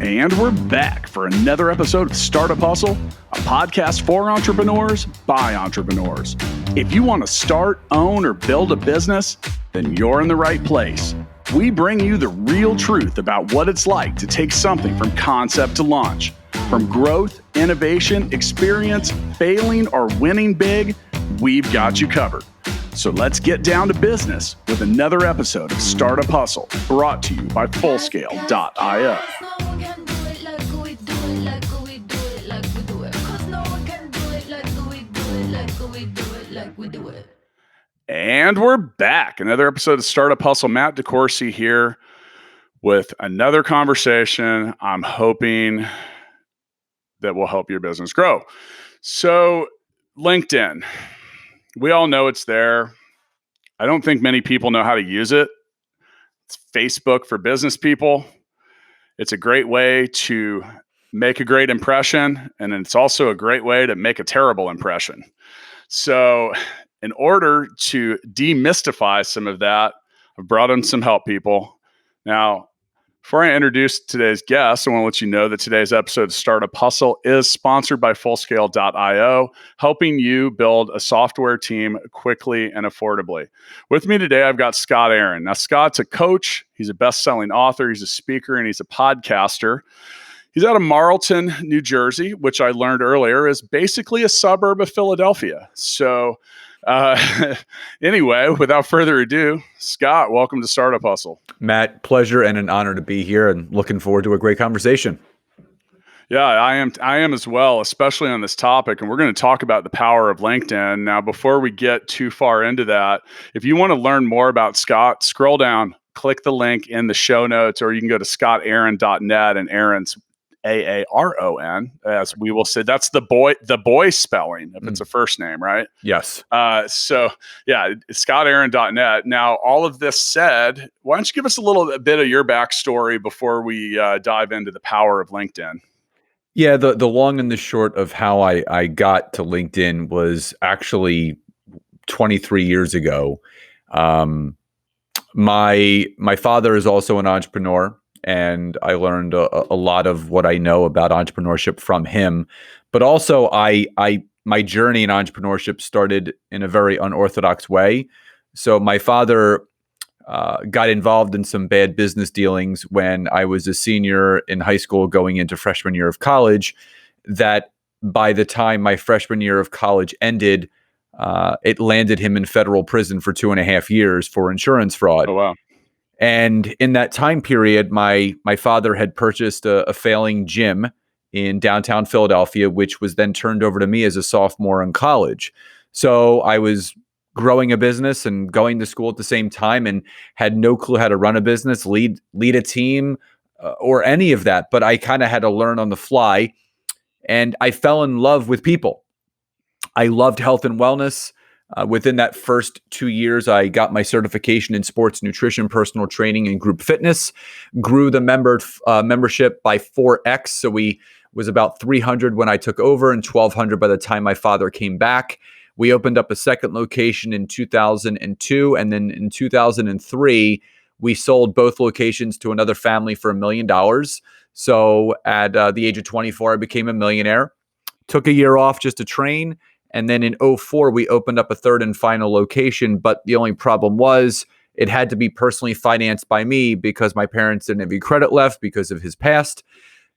And we're back for another episode of Startup Hustle, a podcast for entrepreneurs by entrepreneurs. If you want to start, own, or build a business, then you're in the right place. We bring you the real truth about what it's like to take something from concept to launch. From growth, innovation, experience, failing, or winning big, we've got you covered. So let's get down to business with another episode of Startup Hustle, brought to you by Fullscale.io. And we're back. Another episode of Startup Hustle. Matt DeCoursey here with another conversation I'm hoping that will help your business grow. So, LinkedIn. We all know it's there. I don't think many people know how to use it. It's Facebook for business people. It's a great way to make a great impression, and it's also a great way to make a terrible impression. So in order to demystify some of that, I've brought in some help people. Now, before I introduce today's guest, I want to let you know that today's episode of Startup Hustle is sponsored by Fullscale.io, helping you build a software team quickly and affordably. With me today, I've got Scott Aaron. Now, Scott's a coach. He's a best-selling author. He's a speaker, and he's a podcaster. He's out of Marlton, New Jersey, which I learned earlier is basically a suburb of Philadelphia. So anyway, without further ado, Scott, welcome to Startup Hustle. Matt, pleasure and an honor to be here and looking forward to a great conversation. Yeah, I am as well, especially on this topic. And we're going to talk about the power of LinkedIn. Now, before we get too far into that, if you want to learn more about Scott, scroll down, click the link in the show notes, or you can go to scottaaron.net, and Aaron's Aaron, as we will say. That's the boy spelling, if it's a first name, right? Yes. So yeah, scottaaron.net. Now, all of this said, why don't you give us a bit of your backstory before we dive into the power of LinkedIn? Yeah, the long and the short of how I got to LinkedIn was actually 23 years ago. My father is also an entrepreneur, and I learned a lot of what I know about entrepreneurship from him. But also, my journey in entrepreneurship started in a very unorthodox way. So my father got involved in some bad business dealings when I was a senior in high school going into freshman year of college, that by the time my freshman year of college ended, it landed him in federal prison for 2.5 years for insurance fraud. Oh, wow. And in that time period, my father had purchased a failing gym in downtown Philadelphia, which was then turned over to me as a sophomore in college. So I was growing a business and going to school at the same time and had no clue how to run a business, lead a team, or any of that. But I kind of had to learn on the fly. And I fell in love with people. I loved health and wellness. Within that first 2 years, I got my certification in sports nutrition, personal training, and group fitness. Grew the membership by 4x. So we was about 300 when I took over and 1,200 by the time my father came back. We opened up a second location in 2002. And then in 2003, we sold both locations to another family for $1 million. So at the age of 24, I became a millionaire. Took a year off just to train. And then in 2004, we opened up a third and final location. But the only problem was it had to be personally financed by me because my parents didn't have any credit left because of his past.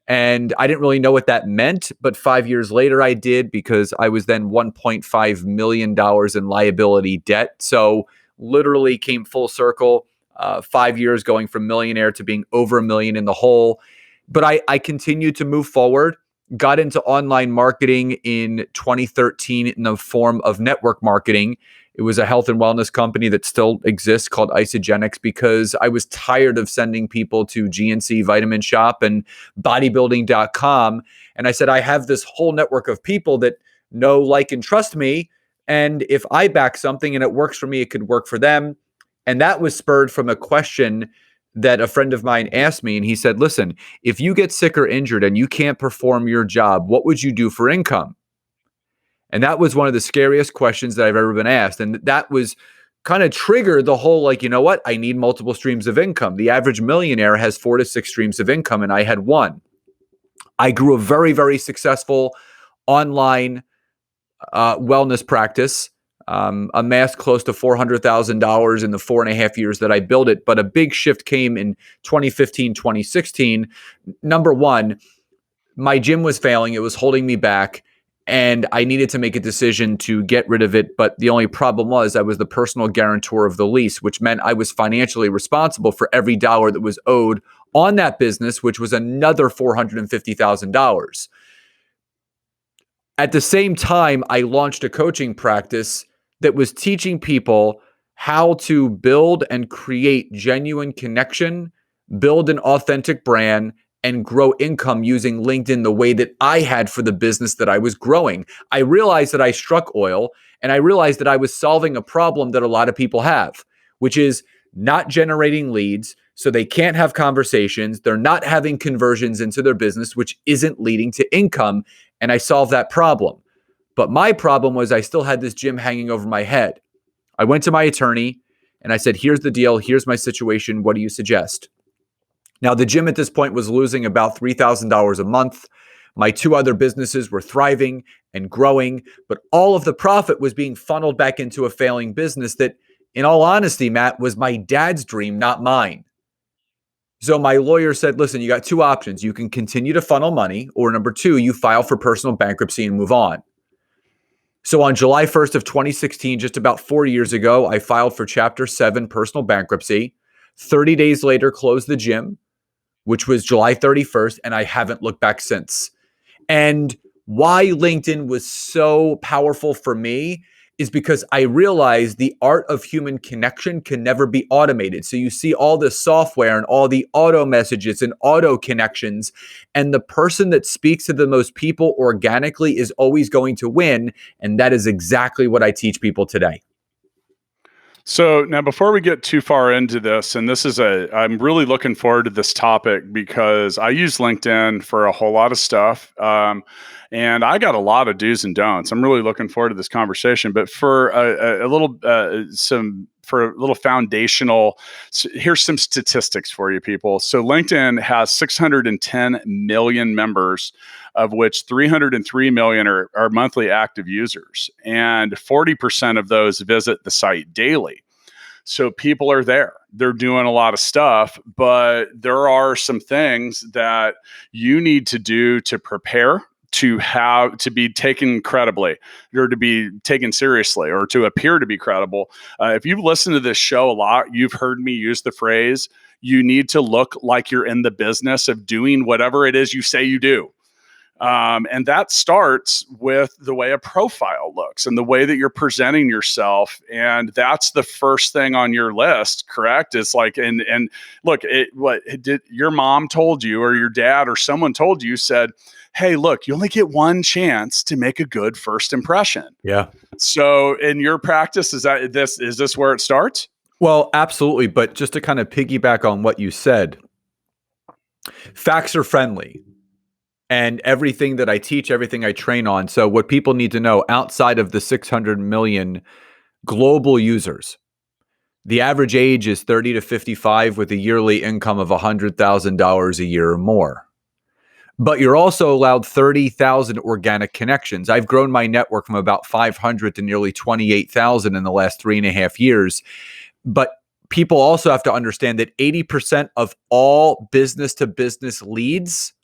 And I didn't really know what that meant. But 5 years later, I did, because I was then $1.5 million in liability debt. So literally came full circle, 5 years going from millionaire to being over $1 million in the hole. But I continued to move forward. Got into online marketing in 2013 in the form of network marketing. It was a health and wellness company that still exists called Isagenix, because I was tired of sending people to GNC Vitamin Shop and bodybuilding.com. And I said, I have this whole network of people that know, like, and trust me. And if I back something and it works for me, it could work for them. And that was spurred from a question that a friend of mine asked me, and he said, listen, if you get sick or injured and you can't perform your job, what would you do for income? And that was one of the scariest questions that I've ever been asked. And that was kind of triggered the whole, like, you know what? I need multiple streams of income. The average millionaire has 4 to 6 streams of income, and I had one. I grew a very, very successful online wellness practice, amassed close to $400,000 in the 4.5 years that I built it. But a big shift came in 2015, 2016. Number one, my gym was failing. It was holding me back. And I needed to make a decision to get rid of it. But the only problem was I was the personal guarantor of the lease, which meant I was financially responsible for every dollar that was owed on that business, which was another $450,000. At the same time, I launched a coaching practice that was teaching people how to build and create genuine connection, build an authentic brand, and grow income using LinkedIn the way that I had for the business that I was growing. I realized that I struck oil, and I realized that I was solving a problem that a lot of people have, which is not generating leads. So they can't have conversations. They're not having conversions into their business, which isn't leading to income. And I solved that problem. But my problem was I still had this gym hanging over my head. I went to my attorney and I said, here's the deal. Here's my situation. What do you suggest? Now, the gym at this point was losing about $3,000 a month. My two other businesses were thriving and growing, but all of the profit was being funneled back into a failing business that, in all honesty, Matt, was my dad's dream, not mine. So my lawyer said, listen, you got two options. You can continue to funnel money, or number two, you file for personal bankruptcy and move on. So on July 1st of 2016, just about 4 years ago, I filed for Chapter 7 personal bankruptcy. 30 days later, closed the gym, which was July 31st, and I haven't looked back since. And why LinkedIn was so powerful for me is because I realized the art of human connection can never be automated. So you see all the software and all the auto messages and auto connections, and the person that speaks to the most people organically is always going to win. And that is exactly what I teach people today. So now, before we get too far into this, and I'm really looking forward to this topic because I use LinkedIn for a whole lot of stuff. And I got a lot of do's and don'ts. I'm really looking forward to this conversation, but for a little foundational, here's some statistics for you people. So LinkedIn has 610 million members, of which 303 million are monthly active users, and 40% of those visit the site daily. So people are there. They're doing a lot of stuff, but there are some things that you need to do to prepare to be taken credibly, or to be taken seriously, or to appear to be credible. If you've listened to this show a lot, you've heard me use the phrase, you need to look like you're in the business of doing whatever it is you say you do. And that starts with the way a profile looks and the way that you're presenting yourself. And that's the first thing on your list, correct? It's like, and look, what did your mom told you, or your dad, or someone told you, said, hey, look, you only get one chance to make a good first impression. Yeah. So in your practice, is this where it starts? Well, absolutely. But just to kind of piggyback on what you said, facts are friendly. And everything that I teach, everything I train on. So what people need to know, outside of the 600 million global users, the average age is 30 to 55 with a yearly income of $100,000 a year or more. But you're also allowed 30,000 organic connections. I've grown my network from about 500 to nearly 28,000 in the last 3.5 years. But people also have to understand that 80% of all business-to-business leads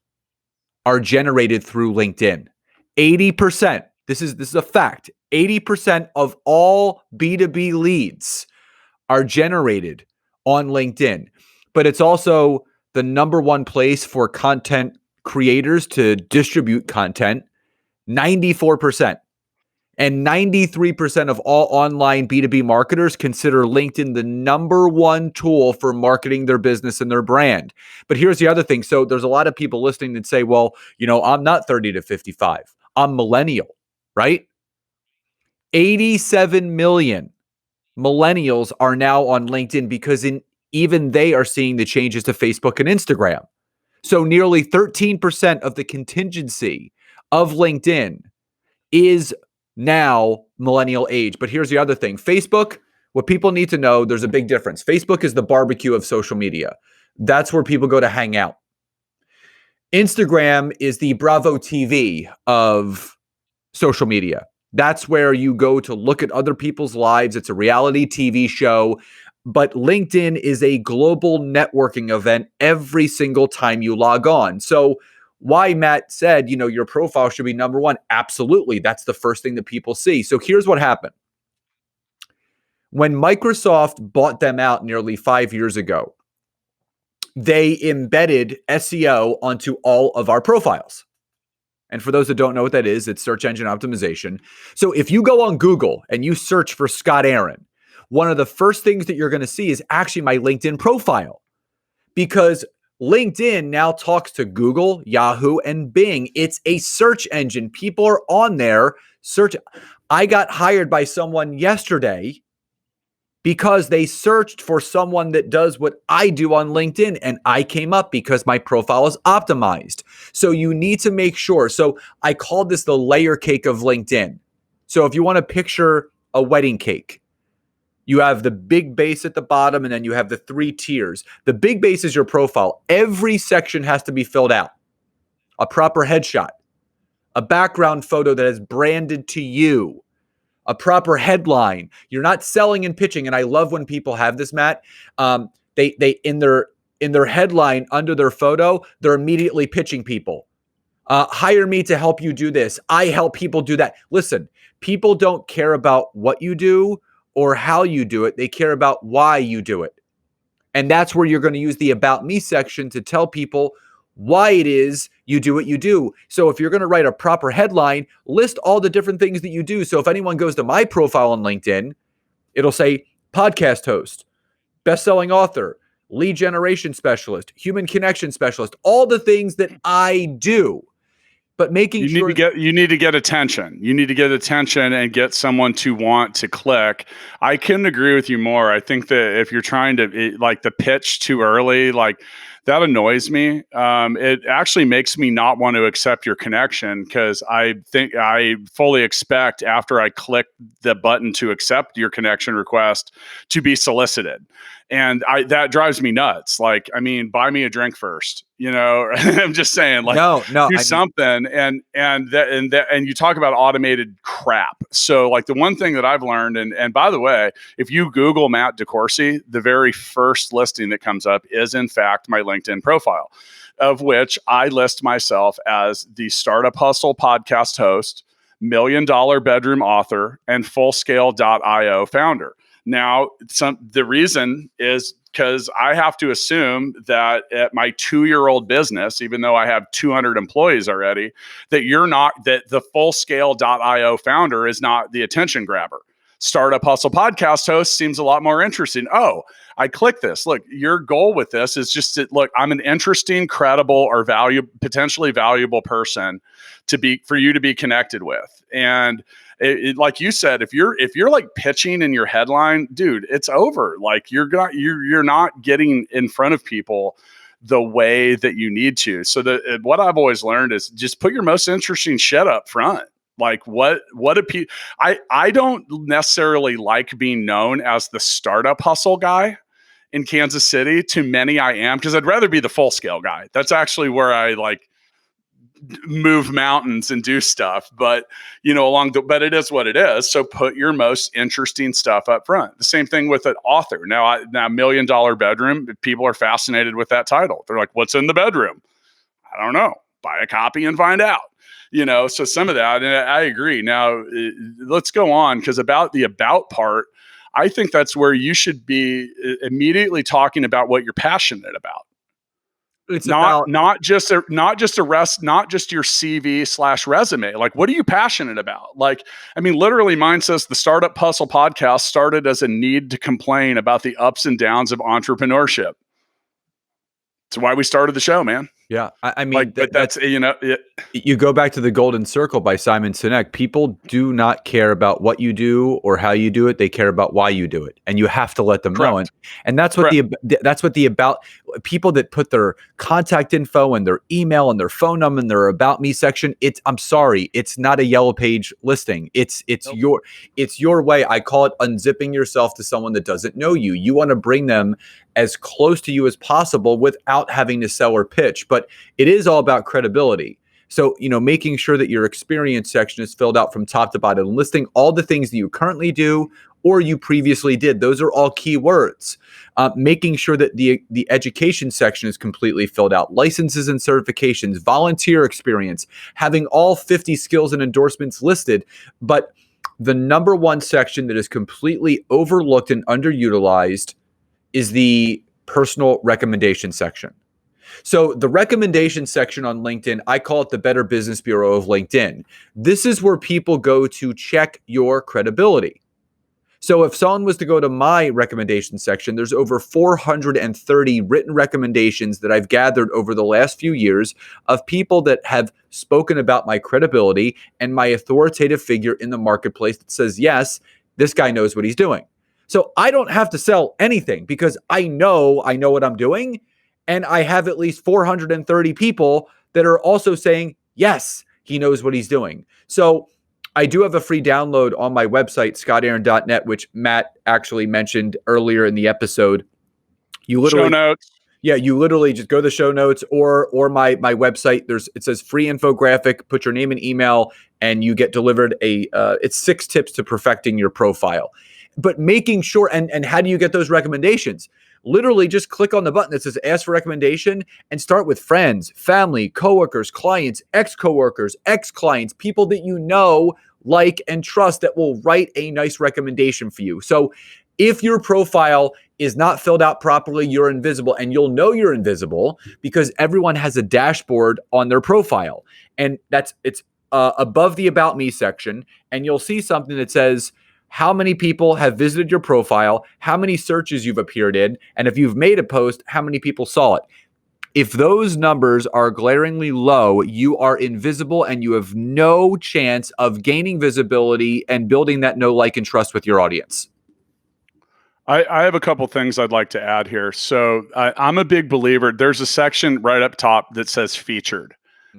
are generated through LinkedIn. 80%. This is a fact. 80% of all B2B leads are generated on LinkedIn. But it's also the number one place for content creators to distribute content, 94%. And 93% of all online B2B marketers consider LinkedIn the number one tool for marketing their business and their brand. But here's the other thing. So there's a lot of people listening that say, well, I'm not 30 to 55. I'm millennial, right? 87 million millennials are now on LinkedIn because even they are seeing the changes to Facebook and Instagram. So nearly 13% of the contingency of LinkedIn is now millennial age. But here's the other thing. Facebook, what people need to know, there's a big difference. Facebook is the barbecue of social media. That's where people go to hang out. Instagram is the Bravo TV of social media. That's where you go to look at other people's lives. It's a reality TV show. But LinkedIn is a global networking event every single time you log on. So why Matt said, your profile should be number one. Absolutely. That's the first thing that people see. So here's what happened. When Microsoft bought them out nearly 5 years ago, they embedded SEO onto all of our profiles. And for those that don't know what that is, it's search engine optimization. So if you go on Google and you search for Scott Aaron, one of the first things that you're going to see is actually my LinkedIn profile, because LinkedIn now talks to Google, Yahoo, and Bing. It's a search engine. People are on there search. I got hired by someone yesterday because they searched for someone that does what I do on LinkedIn, and I came up because my profile is optimized. So you need to make sure. So I called this the layer cake of LinkedIn. So if you want to picture a wedding cake, you have the big base at the bottom, and then you have the 3 tiers. The big base is your profile. Every section has to be filled out. A proper headshot, a background photo that is branded to you, a proper headline. You're not selling and pitching. And I love when people have this, Matt. They in their headline under their photo, they're immediately pitching people. Hire me to help you do this. I help people do that. Listen, people don't care about what you do or how you do it. They care about why you do it. And that's where you're going to use the About Me section to tell people why it is you do what you do. So if you're going to write a proper headline, list all the different things that you do. So if anyone goes to my profile on LinkedIn, it'll say podcast host, best-selling author, lead generation specialist, human connection specialist, all the things that I do. But making you need to get attention. You need to get attention and get someone to want to click. I couldn't agree with you more. I think that if you're trying to the pitch too early, that annoys me. It actually makes me not want to accept your connection, because I think I fully expect after I click the button to accept your connection request to be solicited. And that drives me nuts. Buy me a drink first. I'm just saying, do something. And you talk about automated crap. So the one thing that I've learned, and by the way, if you Google Matt DeCoursey, the very first listing that comes up is in fact my LinkedIn profile, of which I list myself as the Startup Hustle podcast host, $1 Million Bedroom author, and Fullscale.io founder. Now, the reason is because I have to assume that at my 2-year-old business, even though I have 200 employees already, that the Fullscale.io founder is not the attention grabber. Startup Hustle podcast host seems a lot more interesting. Oh, I click this. Look, your goal with this is just to look, I'm an interesting, credible, or potentially valuable person for you to be connected with. And like you said, if you're pitching in your headline, dude, it's over. You're not getting in front of people the way that you need to. So what I've always learned is just put your most interesting shit up front. I don't necessarily like being known as the startup hustle guy in Kansas City. To many I am, because I'd rather be the full scale guy. That's actually where I move mountains and do stuff, but but it is what it is. So put your most interesting stuff up front. The same thing with an author. Now $1 Million Bedroom, people are fascinated with that title. They're like, what's in the bedroom? I don't know. Buy a copy and find out. So some of that, and I agree. Now let's go on, because about the about part, I think that's where you should be immediately talking about what you're passionate about. It's not just your CV/resume. What are you passionate about? Literally mine says the Startup Hustle podcast started as a need to complain about the ups and downs of entrepreneurship. That's why we started the show, man. Yeah. You go back to The Golden Circle by Simon Sinek. People do not care about what you do or how you do it. They care about why you do it. And you have to let them know. And that's what the about people that put their contact info and their email and their phone number and their About Me section. I'm sorry. It's not a yellow page listing. It's your way. I call it unzipping yourself to someone that doesn't know you. You want to bring them as close to you as possible without having to sell or pitch. But but it is all about credibility. So, making sure that your experience section is filled out from top to bottom, listing all the things that you currently do or you previously did. Those are all key words. Making sure that the education section is completely filled out, licenses and certifications, volunteer experience, having all 50 skills and endorsements listed. But the number one section that is completely overlooked and underutilized is the personal recommendation section. So the recommendation section on LinkedIn, I call it the Better Business Bureau of LinkedIn. This is where people go to check your credibility. So if someone was to go to my recommendation section, there's over 430 written recommendations that I've gathered over the last few years of people that have spoken about my credibility and my authoritative figure in the marketplace that says, yes, this guy knows what he's doing. So I don't have to sell anything because I know what I'm doing. And I have at least 430 people that are also saying, yes, he knows what he's doing. So I do have a free download on my website, scottaaron.net, which Matt actually mentioned earlier in the episode. You literally, show notes. Yeah, you literally just go to the show notes or my website. It says free infographic, put your name and email, and you get delivered it's 6 tips to perfecting your profile. But making sure, and how do you get those recommendations? Literally just click on the button that says ask for recommendation and start with friends, family, coworkers, clients, ex-coworkers, ex-clients, people that you know, like, and trust that will write a nice recommendation for you. So if your profile is not filled out properly, you're invisible, and you'll know you're invisible because everyone has a dashboard on their profile. And it's above the About Me section, and you'll see something that says how many people have visited your profile, how many searches you've appeared in, and if you've made a post, how many people saw it. If those numbers are glaringly low, you are invisible and you have no chance of gaining visibility and building that know, like, and trust with your audience. I have a couple things I'd like to add here. So I'm a big believer. There's a section right up top that says featured.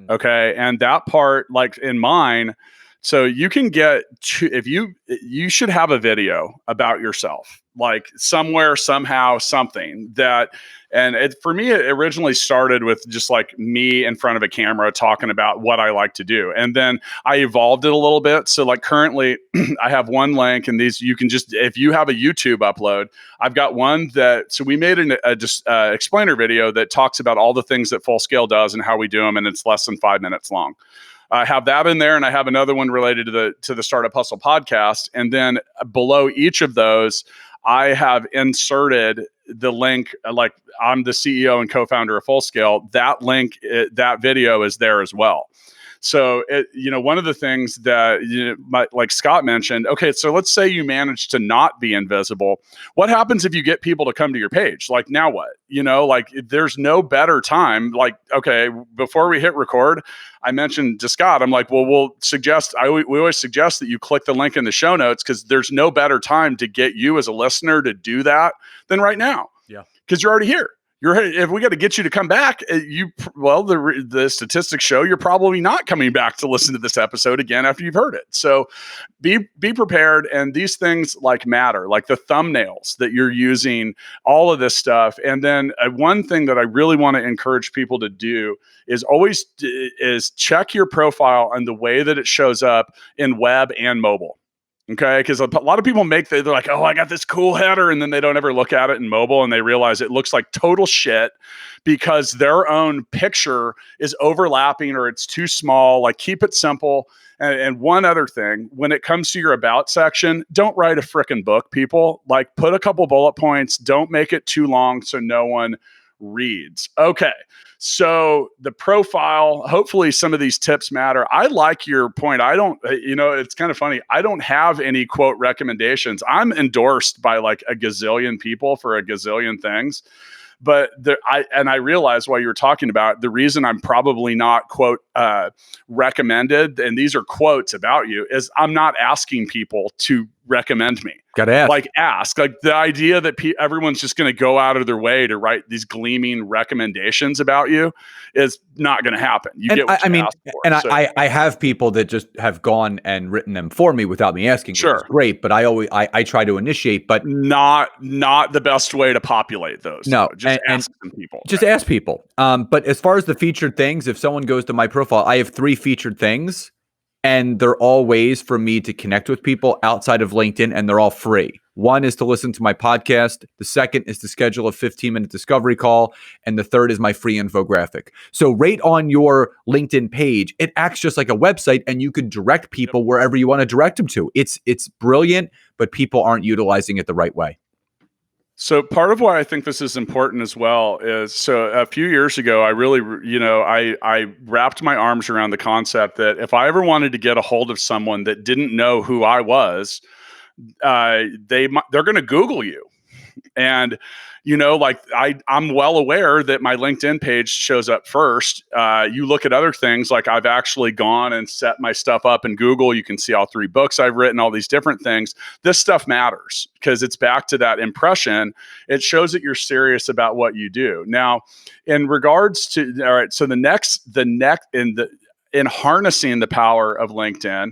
Okay. And that part, like in mine, so you can get if you should have a video about yourself, like somewhere, somehow, something that, and for me, it originally started with just like me in front of a camera talking about what I like to do. And then I evolved it a little bit. So like currently I have one link, and these, you can just, if you have a YouTube upload, I've got one so we made an explainer video that talks about all the things that Full Scale does and how we do them. And it's less than 5 minutes long. I have that in there, and I have another one related to the Startup Hustle podcast. And then below each of those, I have inserted the link, like I'm the CEO and co-founder of Full Scale. That link, that video is there as well. So, one of the things that, like Scott mentioned, okay, so let's say you manage to not be invisible. What happens if you get people to come to your page? Like, now what? Like there's no better time. Like, okay, before we hit record, I mentioned to Scott, I'm like, well, we always suggest that you click the link in the show notes because there's no better time to get you as a listener to do that than right now. Yeah. Because you're already here. If we got to get you to come back, the statistics show you're probably not coming back to listen to this episode again after you've heard it. So be prepared. And these things like matter, like the thumbnails that you're using, all of this stuff. And then one thing that I really want to encourage people to do is always check your profile and the way that it shows up in web and mobile. Okay, because a lot of people they're like, oh, I got this cool header, and then they don't ever look at it in mobile, and they realize it looks like total shit because their own picture is overlapping or it's too small. Like, keep it simple. And one other thing, when it comes to your about section, don't write a frickin' book, people. Like, put a couple bullet points. Don't make it too long so no one reads. Okay. So the profile, hopefully some of these tips matter. I like your point. It's kind of funny. I don't have any quote recommendations. I'm endorsed by like a gazillion people for a gazillion things. But I realize while you were talking about the reason I'm probably not quote recommended, and these are quotes about you, is I'm not asking people to recommend me? Gotta ask. Like, ask. Like, the idea that everyone's just going to go out of their way to write these gleaming recommendations about you is not going to happen. You And get what you ask for. and So, I have people that just have gone and written them for me without me asking, which is Sure. great. But I try to initiate, but not the best way to populate those. No, though. Just and ask some people. just ask people. But as far as the featured things, if someone goes to my profile, I have 3 featured things, and they're all ways for me to connect with people outside of LinkedIn, and they're all free. One is to listen to my podcast. The second is to schedule a 15-minute discovery call. And the third is my free infographic. So right on your LinkedIn page, it acts just like a website, and you could direct people wherever you want to direct them to. It's brilliant, but people aren't utilizing it the right way. So part of why I think this is important as well is, so a few years ago, I really, I wrapped my arms around the concept that if I ever wanted to get a hold of someone that didn't know who I was, they're going to Google you. And, like I'm well aware that my LinkedIn page shows up first. You look at other things, like I've actually gone and set my stuff up in Google. You can see all 3 books I've written, all these different things. This stuff matters because it's back to that impression. It shows that you're serious about what you do. Now, in regards to, all right, so in harnessing the power of LinkedIn,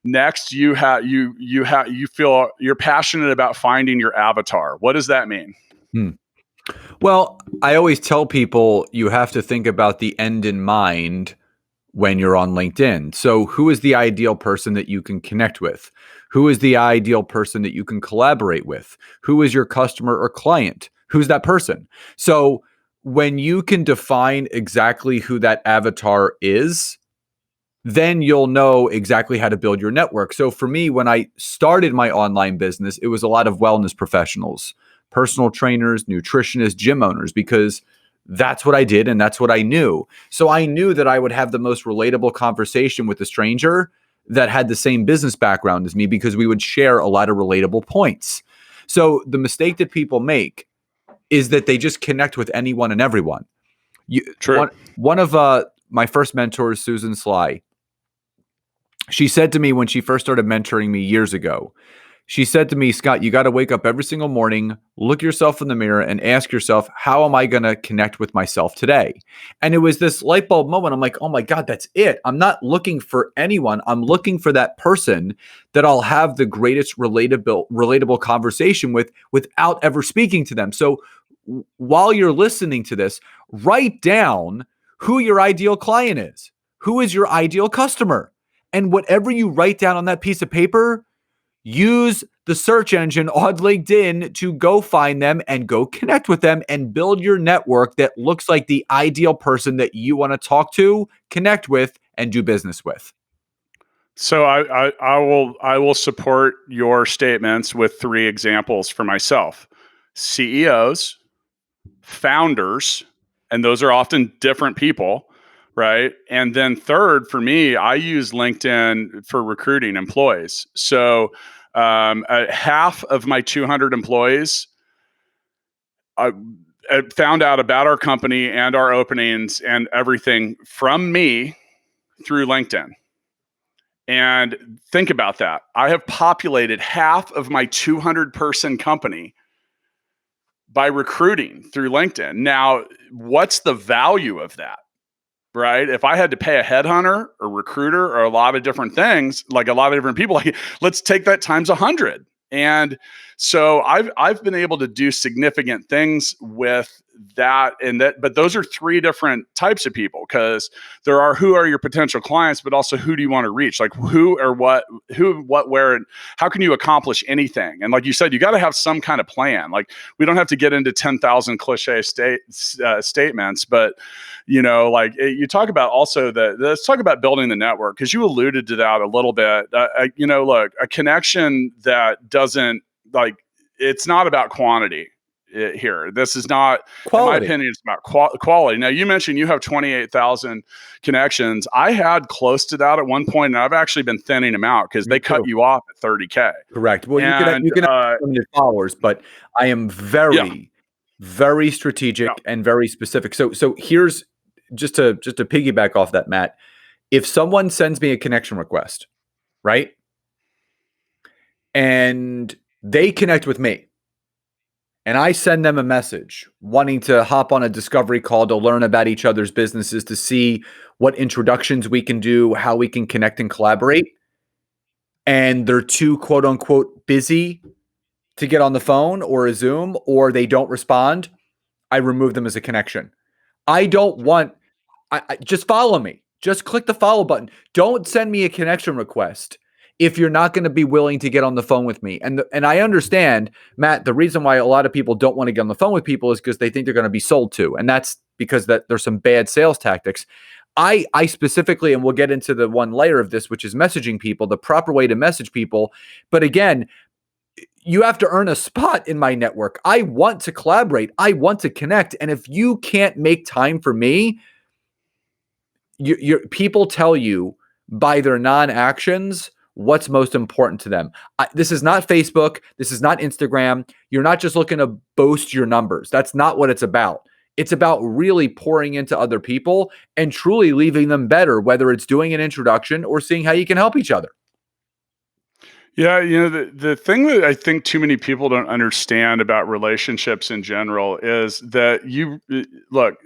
next, you feel you're passionate about finding your avatar. What does that mean? Well, I always tell people you have to think about the end in mind when you're on LinkedIn. So who is the ideal person that you can connect with? Who is the ideal person that you can collaborate with? Who is your customer or client? Who's that person? So when you can define exactly who that avatar is, then you'll know exactly how to build your network. So for me, when I started my online business, it was a lot of wellness professionals, personal trainers, nutritionists, gym owners, because that's what I did and that's what I knew. So I knew that I would have the most relatable conversation with a stranger that had the same business background as me, because we would share a lot of relatable points. So the mistake that people make is that they just connect with anyone and everyone. True. One of my first mentors, Susan Sly, she said to me when she first started mentoring me years ago, she said to me, Scott, you got to wake up every single morning, look yourself in the mirror and ask yourself, how am I going to connect with myself today? And it was this light bulb moment. I'm like, oh my God, that's it. I'm not looking for anyone. I'm looking for that person that I'll have the greatest relatable conversation with without ever speaking to them. So while you're listening to this, write down who your ideal client is. Who is your ideal customer? And whatever you write down on that piece of paper, use the search engine on LinkedIn to go find them and go connect with them and build your network that looks like the ideal person that you want to talk to, connect with, and do business with. So I will support your statements with 3 examples for myself. CEOs, founders, and those are often different people, right? And then third, for me, I use LinkedIn for recruiting employees. So half of my 200 employees found out about our company and our openings and everything from me through LinkedIn. And think about that. I have populated half of my 200-person company by recruiting through LinkedIn. Now, what's the value of that? Right? If I had to pay a headhunter or recruiter or a lot of different things, like a lot of different people, like, let's take that times 100. And so I've been able to do significant things with that, but those are 3 different types of people, because there are who are your potential clients, but also who do you want to reach? Like who, where, and how can you accomplish anything? And like you said, you got to have some kind of plan. Like we don't have to get into 10,000 cliche statements, but you talk about also let's talk about building the network, because you alluded to that a little bit. Look, a connection that doesn't, like, it's not about quantity here. This is not quality. In my opinion, it's about quality. Now, you mentioned you have 28,000 connections. I had close to that at one point, and I've actually been thinning them out because they cut you off at 30K. Correct. Well, you can have limited followers, but I am very strategic and very specific. So here's just to piggyback off that, Matt. If someone sends me a connection request, right? and they connect with me. And I send them a message wanting to hop on a discovery call to learn about each other's businesses, to see what introductions we can do, how we can connect and collaborate. And they're too, quote unquote, busy to get on the phone or a Zoom, or they don't respond. I remove them as a connection. I don't want, just follow me. Just click the follow button. Don't send me a connection request if you're not going to be willing to get on the phone with me. And I understand, Matt, the reason why a lot of people don't want to get on the phone with people is because they think they're going to be sold to. And that's because there's some bad sales tactics. I specifically, and we'll get into the one layer of this, which is messaging people, the proper way to message people. But again, you have to earn a spot in my network. I want to collaborate. I want to connect. And if you can't make time for me, your people tell you by their non-actions what's most important to them. This is not Facebook. This is not Instagram. You're not just looking to boast your numbers. That's not what it's about. It's about really pouring into other people and truly leaving them better, whether it's doing an introduction or seeing how you can help each other. Yeah, the thing that I think too many people don't understand about relationships in general is that look,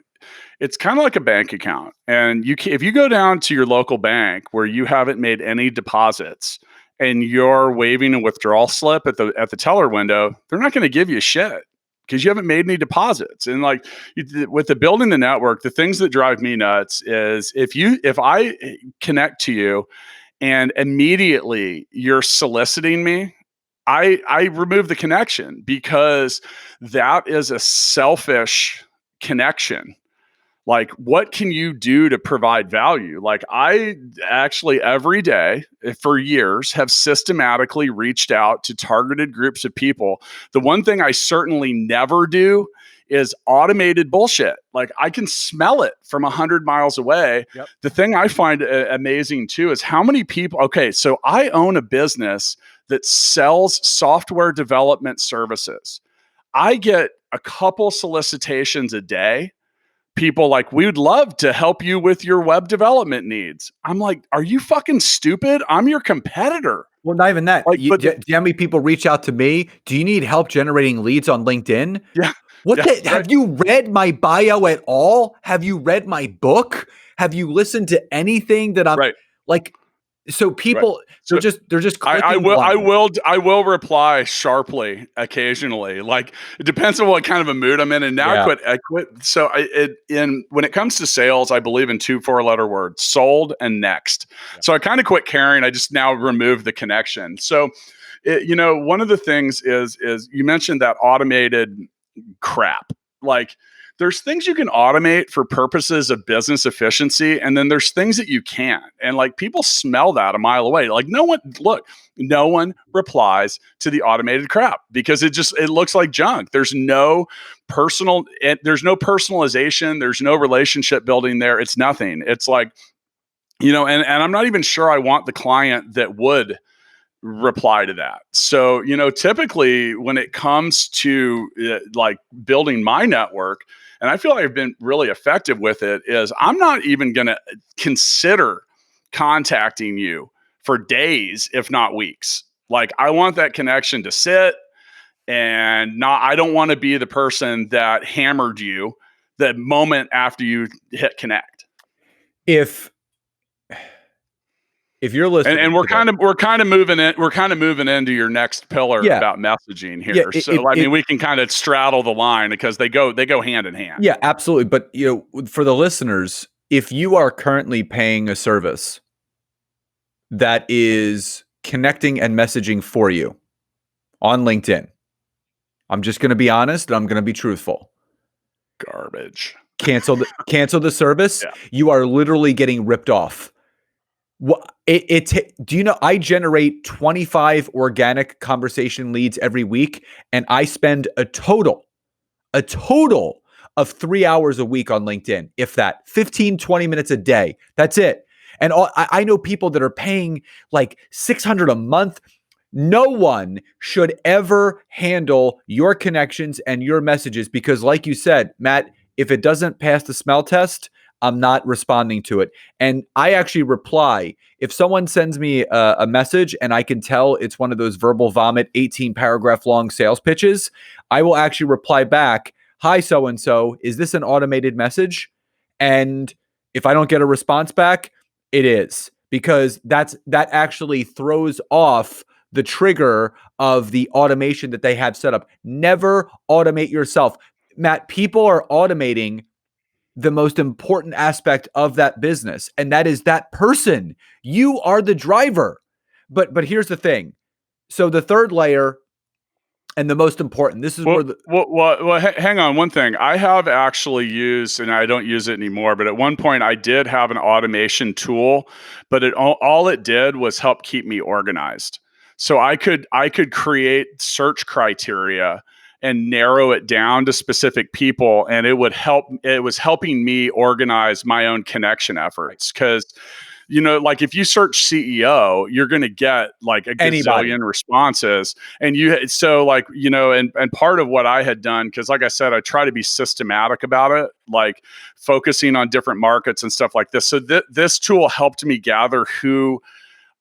it's kind of like a bank account, and if you go down to your local bank where you haven't made any deposits and you're waving a withdrawal slip at the teller window, they're not going to give you shit because you haven't made any deposits. And like with the building the network, the things that drive me nuts is if I connect to you and immediately you're soliciting me, I remove the connection, because that is a selfish connection. Like, what can you do to provide value? Like, I actually every day for years have systematically reached out to targeted groups of people. The one thing I certainly never do is automated bullshit. Like, I can smell it from 100 miles away. Yep. The thing I find amazing too is how many people, okay, so I own a business that sells software development services. I get a couple solicitations a day. People like, we would love to help you with your web development needs. I'm like, are you fucking stupid? I'm your competitor. Well, not even that. Like, do you know how many people reach out to me? Do you need help generating leads on LinkedIn? Yeah. Have you read my bio at all? Have you read my book? Have you listened to anything that I'm like? So people, they're just clicking. I will reply sharply occasionally. Like, it depends on what kind of a mood I'm in. And now I quit. So when it comes to sales, I believe in 2 4-letter words: sold and next. Yeah. So I kind of quit caring. I just now remove the connection. So, one of the things is you mentioned that automated crap. Like, there's things you can automate for purposes of business efficiency, and then there's things that you can't. And like, people smell that a mile away. Like, no one replies to the automated crap because it looks like junk. There's no personalization. There's no relationship building there. It's nothing. It's like, and I'm not even sure I want the client that would reply to that. So, typically when it comes to like building my network, and I feel like I've been really effective with it, is I'm not even going to consider contacting you for days, if not weeks. Like, I want that connection to sit, and I don't want to be the person that hammered you the moment after you hit connect. If you're listening, and we're kind of moving into your next pillar about messaging here. We can kind of straddle the line because they go hand in hand. Yeah, absolutely. But for the listeners, if you are currently paying a service that is connecting and messaging for you on LinkedIn, I'm just going to be honest and I'm going to be truthful. Garbage. Cancel the service. Yeah. You are literally getting ripped off. Do you know I generate 25 organic conversation leads every week, and I spend a total of 3 hours a week on LinkedIn, if that, 15, 20 minutes a day. That's it. And I know people that are paying like $600 a month. No one should ever handle your connections and your messages because, like you said, Matt, if it doesn't pass the smell test, I'm not responding to it. And I actually reply. If someone sends me a message and I can tell it's one of those verbal vomit 18 paragraph long sales pitches, I will actually reply back, "Hi, so-and-so, is this an automated message?" And if I don't get a response back, it is, because that actually throws off the trigger of the automation that they have set up. Never automate yourself. Matt, people are automating the most important aspect of that business, and that is that person. You are the driver. But here's the thing. So the third layer, and the most important, this is where hang on one thing. I have actually used, and I don't use it anymore, but at one point I did have an automation tool, but all it did was help keep me organized. So I could create search criteria and narrow it down to specific people, and it was helping me organize my own connection efforts. Because like if you search CEO, you're going to get like a gazillion responses. And and part of what I had done, because like I said, I try to be systematic about it, like focusing on different markets and stuff like this. So this tool helped me gather who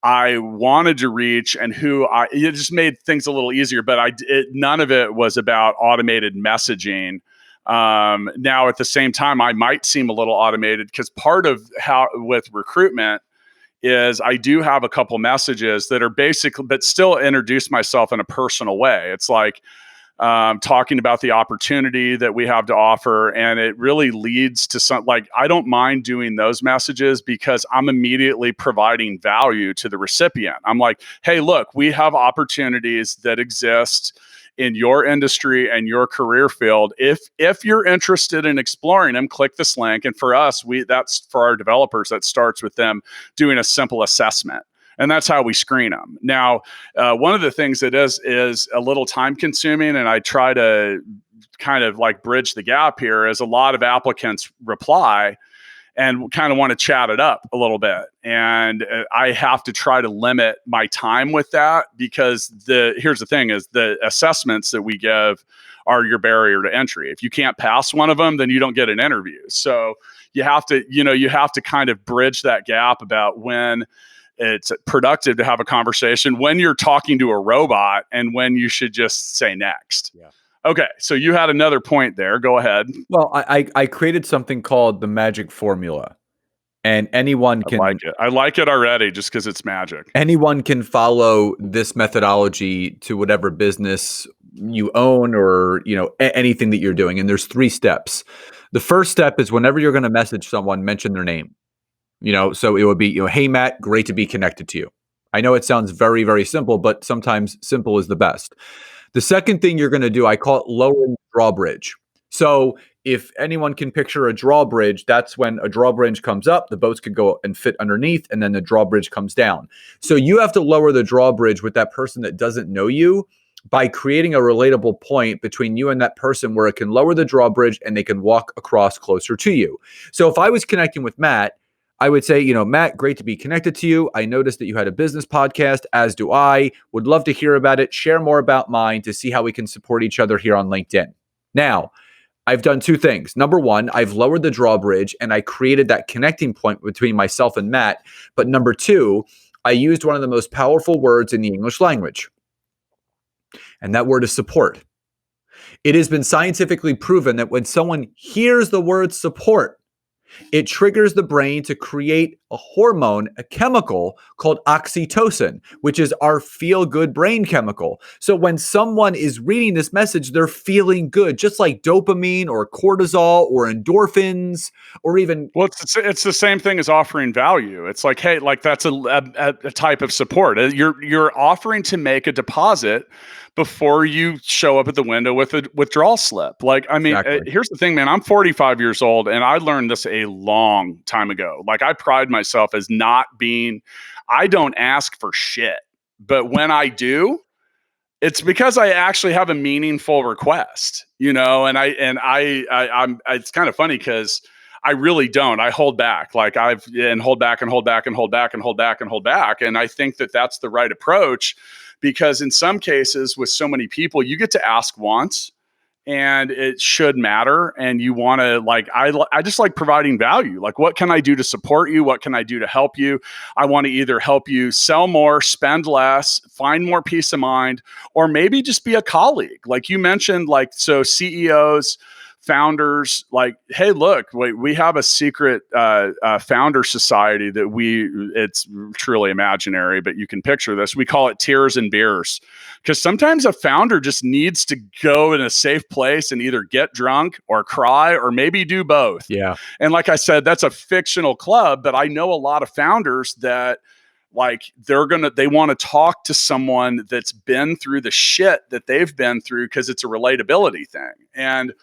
I wanted to reach and it just made things a little easier, but none of it was about automated messaging. Now at the same time, I might seem a little automated, because part of how with recruitment is I do have a couple messages that are basically, but still introduce myself in a personal way. It's like, talking about the opportunity that we have to offer. And it really leads to I don't mind doing those messages, because I'm immediately providing value to the recipient. I'm like, hey, look, we have opportunities that exist in your industry and your career field. If you're interested in exploring them, click this link. And for us, that's for our developers, that starts with them doing a simple assessment. And that's how we screen them. Now, one of the things that is a little time consuming, and I try to kind of like bridge the gap here, is a lot of applicants reply and kind of want to chat it up a little bit. And I have to try to limit my time with that, because here's the thing is the assessments that we give are your barrier to entry. If you can't pass one of them, then you don't get an interview. So you have to kind of bridge that gap about when it's productive to have a conversation, when you're talking to a robot, and when you should just say next. Yeah. Okay, so you had another point there. Go ahead. Well, I created something called the magic formula, and anyone can like it. I like it already, just because it's magic. Anyone can follow this methodology to whatever business you own, or anything that you're doing. And there's 3 steps. The first step is, whenever you're going to message someone, mention their name. So it would be, hey, Matt, great to be connected to you. I know it sounds very, very simple, but sometimes simple is the best. The second thing you're going to do, I call it lowering the drawbridge. So if anyone can picture a drawbridge, that's when a drawbridge comes up, the boats could go and fit underneath, and then the drawbridge comes down. So you have to lower the drawbridge with that person that doesn't know you, by creating a relatable point between you and that person, where it can lower the drawbridge and they can walk across closer to you. So if I was connecting with Matt, I would say, Matt, great to be connected to you. I noticed that you had a business podcast, as do I. Would love to hear about it. Share more about mine to see how we can support each other here on LinkedIn. Now, I've done 2 things. Number 1, I've lowered the drawbridge and I created that connecting point between myself and Matt. But number 2, I used one of the most powerful words in the English language. And that word is support. It has been scientifically proven that when someone hears the word support, it triggers the brain to create a hormone, a chemical called oxytocin, which is our feel-good brain chemical. So when someone is reading this message, they're feeling good, just like dopamine or cortisol or endorphins, or even... Well, it's the same thing as offering value. It's like, hey, like that's a type of support. You're offering to make a deposit before you show up at the window with a withdrawal slip. Like, I mean, Exactly. Here's the thing, man. I'm 45 years old, and I learned this a long time ago. Like, I pride myself as I don't ask for shit. But when I do, it's because I actually have a meaningful request, and I'm it's kind of funny, because I really don't. I hold back. Like hold back and hold back and hold back and hold back and hold back. And I think that that's the right approach, because in some cases with so many people, you get to ask once and it should matter. And you want to I just like providing value. Like, what can I do to support you? What can I do to help you? I want to either help you sell more, spend less, find more peace of mind, or maybe just be a colleague. Like you mentioned, so CEOs, founders, like, hey, look, we have a secret founder society that it's truly imaginary, but you can picture this. We call it Tears and Beers, because sometimes a founder just needs to go in a safe place and either get drunk or cry or maybe do both. Yeah. And like I said, that's a fictional club, but I know a lot of founders that they want to talk to someone that's been through the shit that they've been through, because it's a relatability thing. And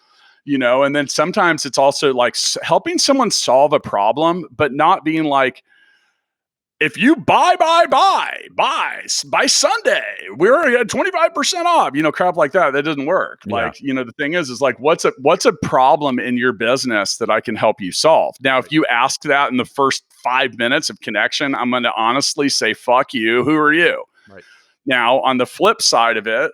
and then sometimes it's also like helping someone solve a problem, but not being like, if you buy by Sunday, we're at 25% off, crap like that. That doesn't work. Yeah. The thing is like, what's a problem in your business that I can help you solve? Now, if you ask that in the first 5 minutes of connection, I'm going to honestly say, fuck you. Who are you? Right. Now, on the flip side of it,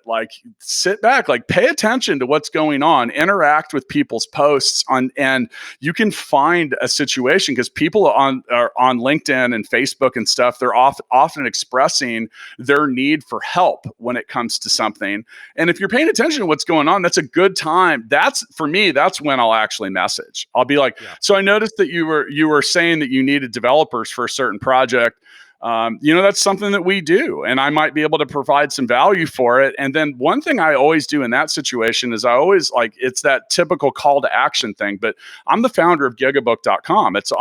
sit back, pay attention to what's going on, interact with people's posts and you can find a situation, because people are on LinkedIn and Facebook and stuff, they're often expressing their need for help when it comes to something. And if you're paying attention to what's going on, that's a good time. That's when I'll actually message. I'll be like, so I noticed that you were saying that you needed developers for a certain project. That's something that we do, and I might be able to provide some value for it. And then one thing I always do in that situation is I always it's that typical call to action thing, but I'm the founder of gigabook.com. It's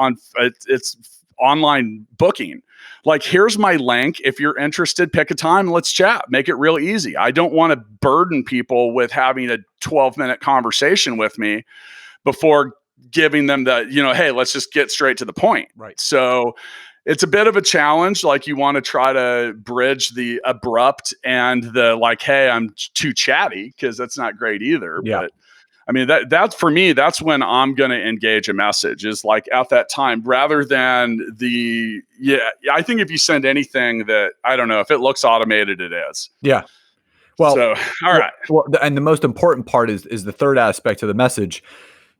online booking. Here's my link. If you're interested, pick a time, let's chat, make it real easy. I don't want to burden people with having a 12-minute conversation with me before giving them the, hey, let's just get straight to the point. Right. So it's a bit of a challenge. You want to try to bridge the abrupt and the hey, I'm too chatty, because that's not great either. Yeah. But I mean, that's for me, that's when I'm going to engage a message, is at that time, rather than I think if you send anything that, I don't know, if it looks automated, it is. Yeah. Well, so, all right. Well, and the most important part is the third aspect of the message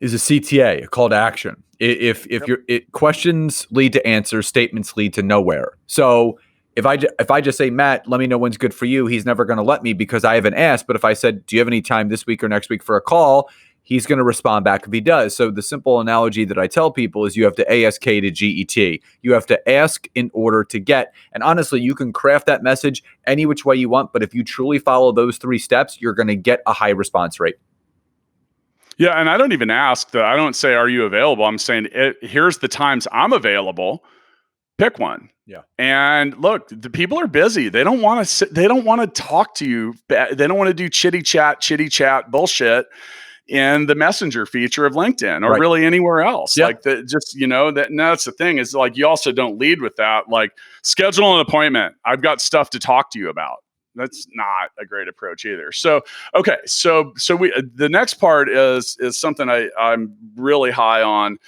is a CTA, a call to action. If questions lead to answers, statements lead to nowhere. So if I just say, Matt, let me know when's good for you, he's never going to let me because I haven't asked. But if I said, do you have any time this week or next week for a call, he's going to respond back if he does. So the simple analogy that I tell people is you have to ASK to GET. You have to ask in order to get. And honestly, you can craft that message any which way you want. But if you truly follow those 3 steps, you're going to get a high response rate. Yeah, and I don't even ask I don't say, are you available? I'm saying, here's the times I'm available. Pick one. Yeah. And look, the people are busy. They don't want to sit. They don't want to talk to you. They don't want to do chitty chat bullshit in the messenger feature of LinkedIn or really anywhere else. Yeah. That's the thing is you also don't lead with that. Schedule an appointment. I've got stuff to talk to you about. That's not a great approach either. So, okay. So the next part is something I'm really high on.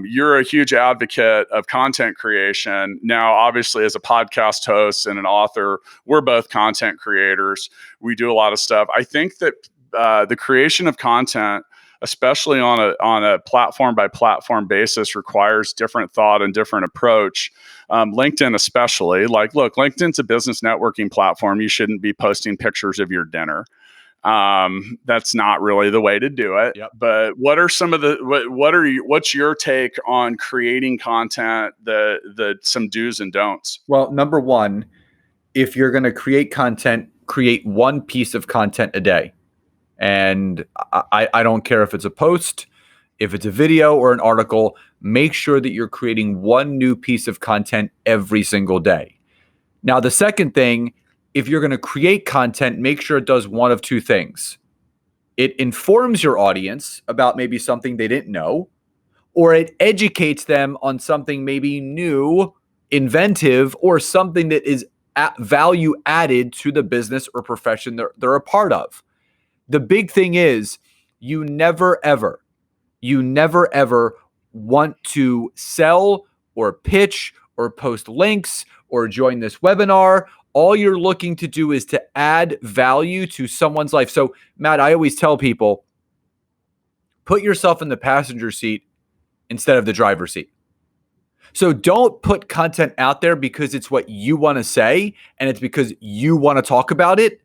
You're a huge advocate of content creation. Now, obviously, as a podcast host and an author, we're both content creators. We do a lot of stuff. I think that the creation of content, especially on a platform by platform basis, requires different thought and different approach. LinkedIn especially, look, LinkedIn's a business networking platform. You shouldn't be posting pictures of your dinner. That's not really the way to do it. Yep. But what are some of what's your take on creating content, some do's and don'ts? Well, number one, if you're going to create content, create one piece of content a day. And I don't care if it's a post, if it's a video or an article, make sure that you're creating one new piece of content every single day. Now, the second thing, if you're going to create content, make sure it does one of 2 things. It informs your audience about maybe something they didn't know, or it educates them on something maybe new, inventive, or something that is value added to the business or profession they're a part of. The big thing is you never, ever want to sell or pitch or post links or join this webinar All you're looking to do is to add value to someone's life. So, Matt, I always tell people, put yourself in the passenger seat instead of the driver's seat. So don't put content out there because it's what you want to say and it's because you want to talk about it.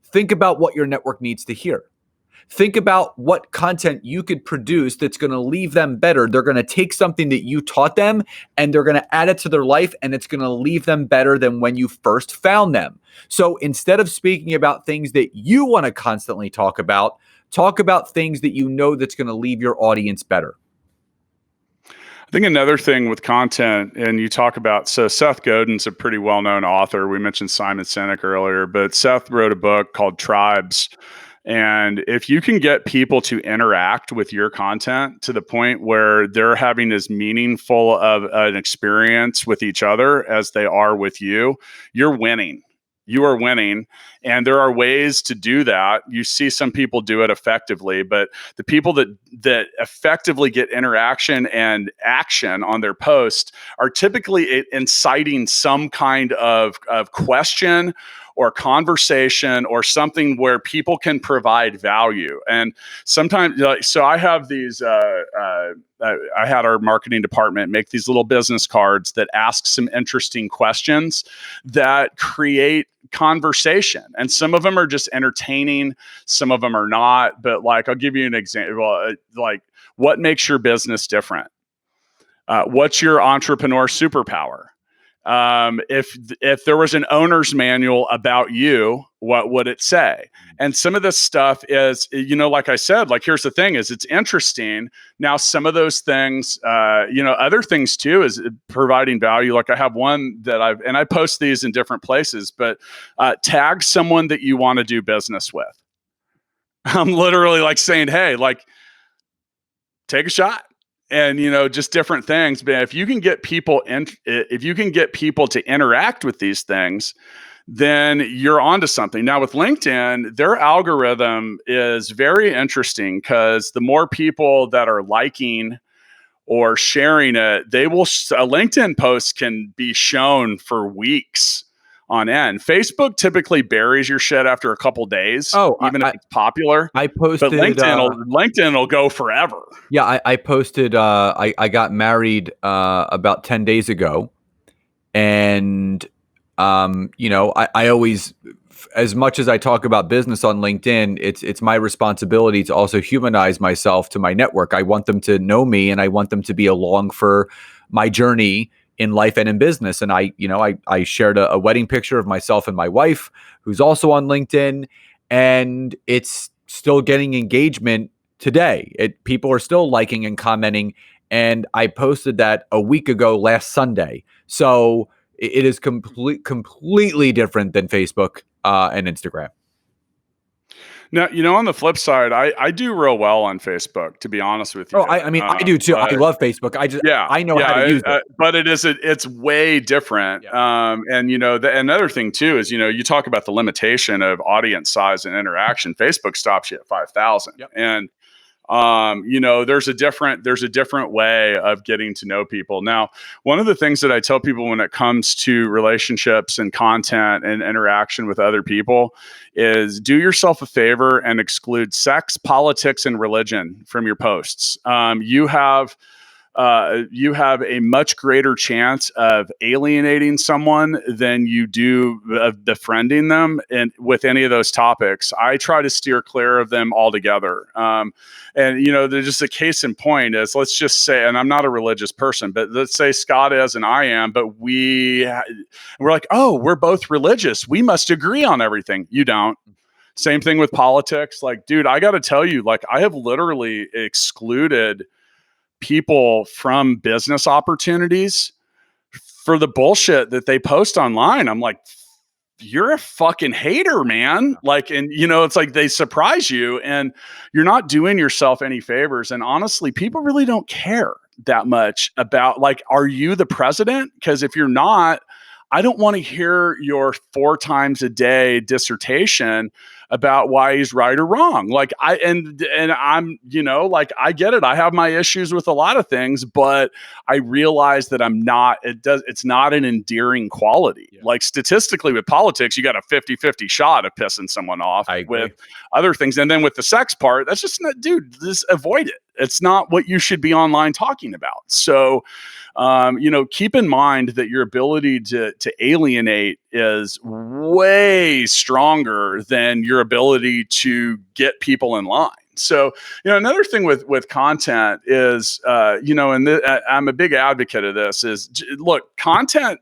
Think about what your network needs to hear. Think about what content you could produce that's going to leave them better. They're going to take something that you taught them and they're going to add it to their life, and it's going to leave them better than when you first found them. So instead of speaking about things that you want to constantly talk about things that you know that's going to leave your audience better. I think another thing with content, and you talk about, so Seth Godin's a pretty well-known author. We mentioned Simon Sinek earlier, but Seth wrote a book called Tribes. And if you can get people to interact with your content to the point where they're having as meaningful of an experience with each other as they are with you, you're winning. You are winning. And there are ways to do that. You see some people do it effectively, but the people that effectively get interaction and action on their post are typically inciting some kind of question or conversation or something where people can provide value. And sometimes, so I have these, I had our marketing department make these little business cards that ask some interesting questions that create conversation. And some of them are just entertaining, some of them are not. But like, I'll give you an example, like, what makes your business different? What's your entrepreneur superpower? If there was an owner's manual about you, what would it say? And some of this stuff is, like I said, like, here's the thing is it's interesting. Now, some of those things, other things too, is providing value. Like I have one that I post these in different places, but tag someone that you want to do business with. I'm literally like saying, hey, like, take a shot. And just different things. But if you can get people to interact with these things, then you're onto something. Now with LinkedIn, their algorithm is very interesting because the more people that are liking or sharing it, a LinkedIn post can be shown for weeks on end. Facebook typically buries your shit after a couple days, even if it's popular. I posted, but LinkedIn will go forever. Yeah, I posted. I got married about 10 days ago, and I always, as much as I talk about business on LinkedIn, it's my responsibility to also humanize myself to my network. I want them to know me, and I want them to be along for my journey in life and in business. And I shared a wedding picture of myself and my wife, who's also on LinkedIn, and it's still getting engagement today. People are still liking and commenting, and I posted that a week ago last Sunday. So it is completely different than Facebook and Instagram. Now, on the flip side, I do real well on Facebook, to be honest with you. Oh, I do too. I love Facebook. I know how to use it. But it's way different. Yeah. And another thing too is, you talk about the limitation of audience size and interaction. Facebook stops you at 5,000. Yep. And there's a different way of getting to know people. Now, one of the things that I tell people when it comes to relationships and content and interaction with other people is do yourself a favor and exclude sex, politics, and religion from your posts. You have a much greater chance of alienating someone than you do of befriending them with any of those topics. I try to steer clear of them altogether. And there's just a case in point is, let's just say, and I'm not a religious person, but let's say Scott is and I am, but we're like, oh, we're both religious, we must agree on everything. You don't. Same thing with politics. Like, dude, I got to tell you, like, I have literally excluded people from business opportunities for the bullshit that they post online. I'm like, you're a fucking hater, man. Like, and it's like they surprise you and you're not doing yourself any favors. And honestly, people really don't care that much about, like, are you the president? Because if you're not, I don't want to hear your 4 times a day dissertation about why he's right or wrong. Like and I'm, like I get it. I have my issues with a lot of things, but I realize that it's not an endearing quality. Yeah. Like statistically with politics, you got a 50-50 shot of pissing someone off. With other things. And then with the sex part, that's just not, dude, just avoid it. It's not what you should be online talking about. So, keep in mind that your ability to alienate is way stronger than your ability to get people in line. So, another thing with content is, I'm a big advocate of this is, look, content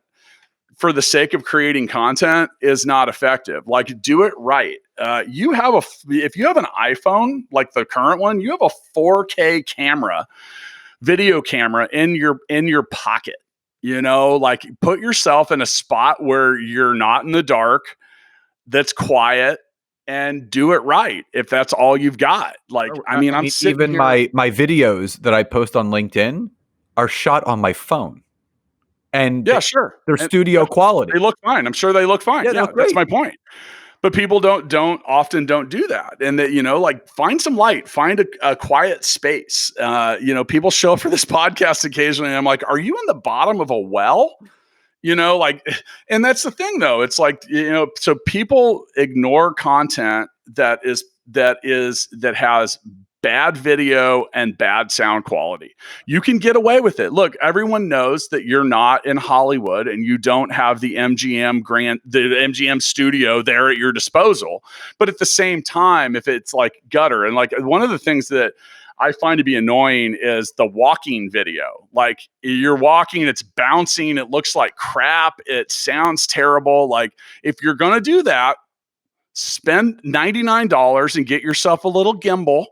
for the sake of creating content is not effective. Like, do it right. If you have an iPhone, like the current one, you have a 4K video camera in your pocket. Like, put yourself in a spot where you're not in the dark, that's quiet, and do it right. If that's all you've got, like, I'm sitting even here. my videos that I post on LinkedIn are shot on my phone. And yeah, sure, they're studio quality. They look fine. I'm sure they look fine. Yeah, that's my point. But people don't often do that. And that, like, find some light, find a quiet space. People show up for this podcast occasionally, and I'm like, are you in the bottom of a well? And that's the thing though. It's like, so people ignore content that has bad video and bad sound quality. You can get away with it. Look, everyone knows that you're not in Hollywood and you don't have the MGM studio there at your disposal. But at the same time, if it's like gutter, and like one of the things that I find to be annoying is the walking video. Like, you're walking, it's bouncing, it looks like crap, it sounds terrible. Like, if you're going to do that, spend $99 and get yourself a little gimbal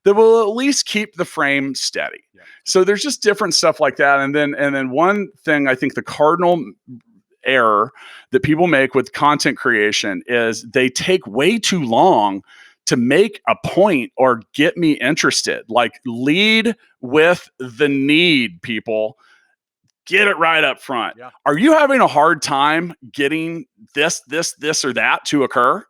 that will at least keep the frame steady. Yeah. So there's just different stuff like that. And then one thing, I think the cardinal error that people make with content creation is they take way too long to make a point or get me interested. Like, lead with the need, people. Get it right up front. Yeah. Are you having a hard time getting this, or that to occur?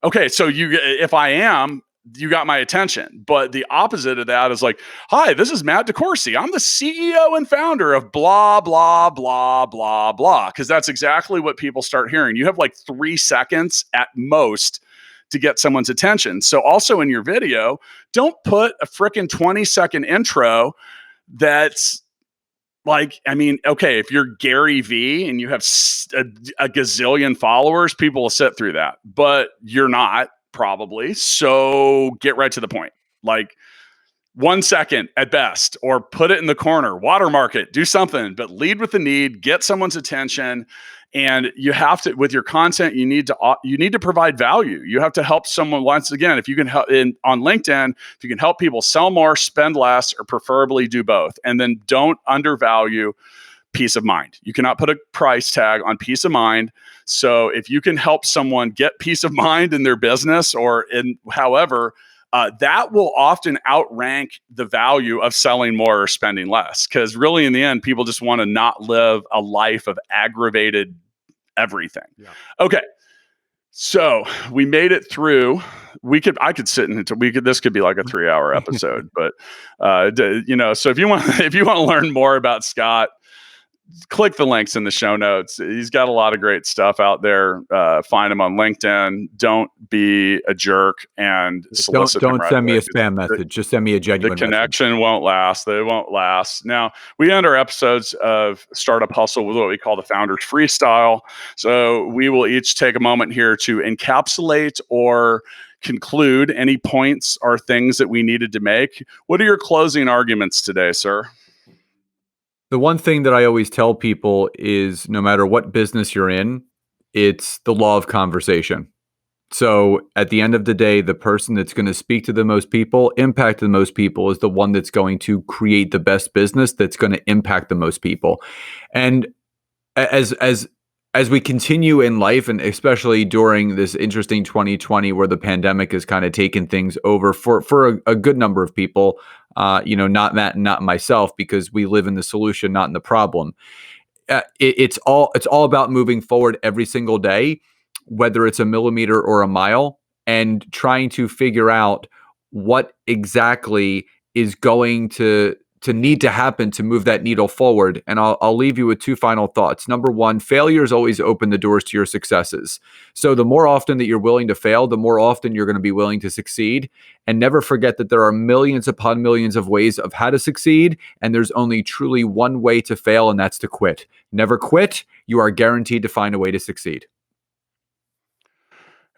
Okay, so if I am, you got my attention. But the opposite of that is like, hi, this is Matt DeCoursey. I'm the CEO and founder of blah, blah, blah, blah, blah. Because that's exactly what people start hearing. You have like 3 seconds at most to get someone's attention. So also in your video, don't put a freaking 20-second intro that's like, okay, if you're Gary Vee and you have a gazillion followers, people will sit through that, but you're not probably. So get right to the point. Like, 1 second at best, or put it in the corner, watermark it, do something, but lead with the need, get someone's attention. And you have to, with your content, you need to provide value. You have to help someone. Once again, if you can help on LinkedIn, if you can help people sell more, spend less, or preferably do both. And then don't undervalue peace of mind. You cannot put a price tag on peace of mind. So if you can help someone get peace of mind in their business or in however, that will often outrank the value of selling more or spending less. Because really, in the end, people just want to not live a life of aggravated everything. Yeah. Okay, so we made it through. I could sit in until this could be like a 3-hour episode. But so if you want to learn more about Scott, click the links in the show notes. He's got a lot of great stuff out there. Find him on LinkedIn. Don't be a jerk and solicit. Don't send me a spam message. Just send me a genuine message. The connection won't last. They won't last. Now, we end our episodes of Startup Hustle with what we call the Founders Freestyle. So we will each take a moment here to encapsulate or conclude any points or things that we needed to make. What are your closing arguments today, sir? The one thing that I always tell people is no matter what business you're in, it's the law of conversation. So at the end of the day, the person that's going to speak to the most people, impact the most people, is the one that's going to create the best business that's going to impact the most people. And as we continue in life, and especially during this interesting 2020 where the pandemic has kind of taken things over for a good number of people, not Matt and not myself, because we live in the solution, not in the problem. It's all about moving forward every single day, whether it's a millimeter or a mile. and trying to figure out what exactly is going to need to happen to move that needle forward. And I'll leave you with two final thoughts. Number one, failures always open the doors to your successes. So the more often that you're willing to fail, the more often you're going to be willing to succeed. And never forget that there are millions upon millions of ways of how to succeed. And there's only truly one way to fail, and that's to quit. Never quit. You are guaranteed to find a way to succeed.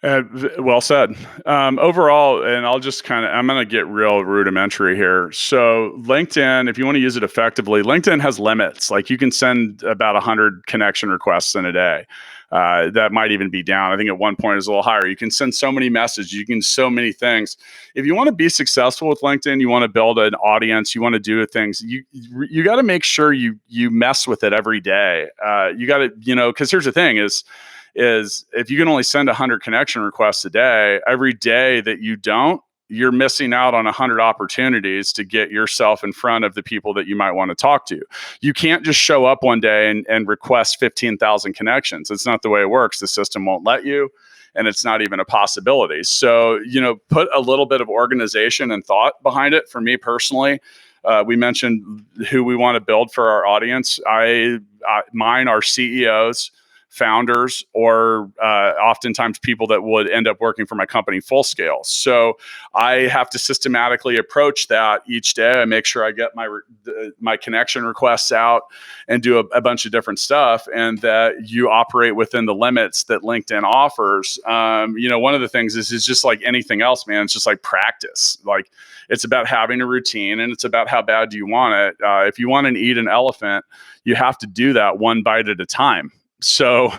Well said. Overall, and I'm going to get real rudimentary here. So LinkedIn, if you want to use it effectively, LinkedIn has limits. Like you can send about 100 connection requests in a day. That might even be down. I think at one point it's a little higher. You can send so many messages. You can so many things. If you want to be successful with LinkedIn, you want to build an audience, you want to do things, you got to make sure you mess with it every day. You got to, because here's the thing is if you can only send 100 connection requests a day, every day that you don't, you're missing out on 100 opportunities to get yourself in front of the people that you might want to talk to. You can't just show up one day and request 15,000 connections. It's not the way it works. The system won't let you, and it's not even a possibility. So, put a little bit of organization and thought behind it. For me personally, we mentioned who we want to build for our audience. Mine are CEOs, founders, or oftentimes people that would end up working for my company full scale. So I have to systematically approach that each day. I make sure I get my connection requests out and do a bunch of different stuff, and that you operate within the limits that LinkedIn offers. One of the things is just like anything else, man. It's just like practice. Like it's about having a routine, and it's about how bad do you want it. If you want to eat an elephant, you have to do that one bite at a time. So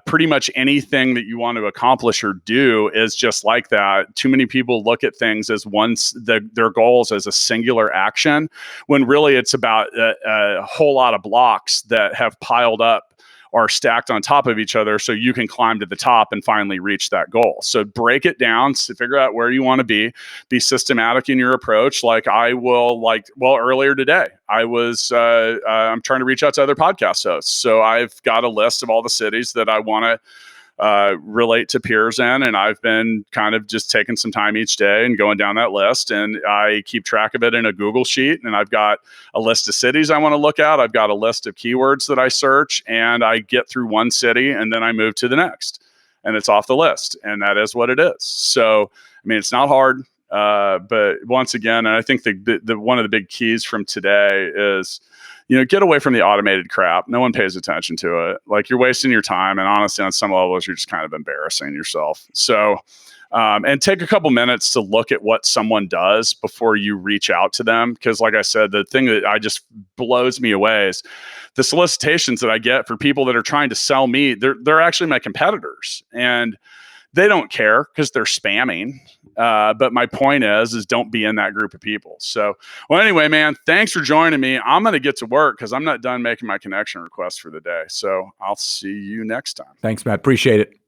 pretty much anything that you want to accomplish or do is just like that. Too many people look at things as their goals as a singular action, when really it's about a whole lot of blocks that have piled up or stacked on top of each other so you can climb to the top and finally reach that goal. So break it down to figure out where you want to be systematic in your approach. Like I will, earlier today, I'm trying to reach out to other podcast hosts. So I've got a list of all the cities that I want to relate to peers in, and I've been kind of just taking some time each day and going down that list, and I keep track of it in a Google sheet, and I've got a list of cities I want to look at. I've got a list of keywords that I search, and I get through one city and then I move to the next, and it's off the list, and that is what it is. So it's not hard, but once again, and I think the one of the big keys from today is get away from the automated crap. No one pays attention to it. Like you're wasting your time. And honestly, on some levels, you're just kind of embarrassing yourself. So, and take a couple minutes to look at what someone does before you reach out to them. Because like I said, the thing that just blows me away is the solicitations that I get for people that are trying to sell me. They're actually my competitors, and they don't care because they're spamming. But my point is don't be in that group of people. So, well, anyway, man, thanks for joining me. I'm going to get to work because I'm not done making my connection requests for the day. So I'll see you next time. Thanks, Matt. Appreciate it.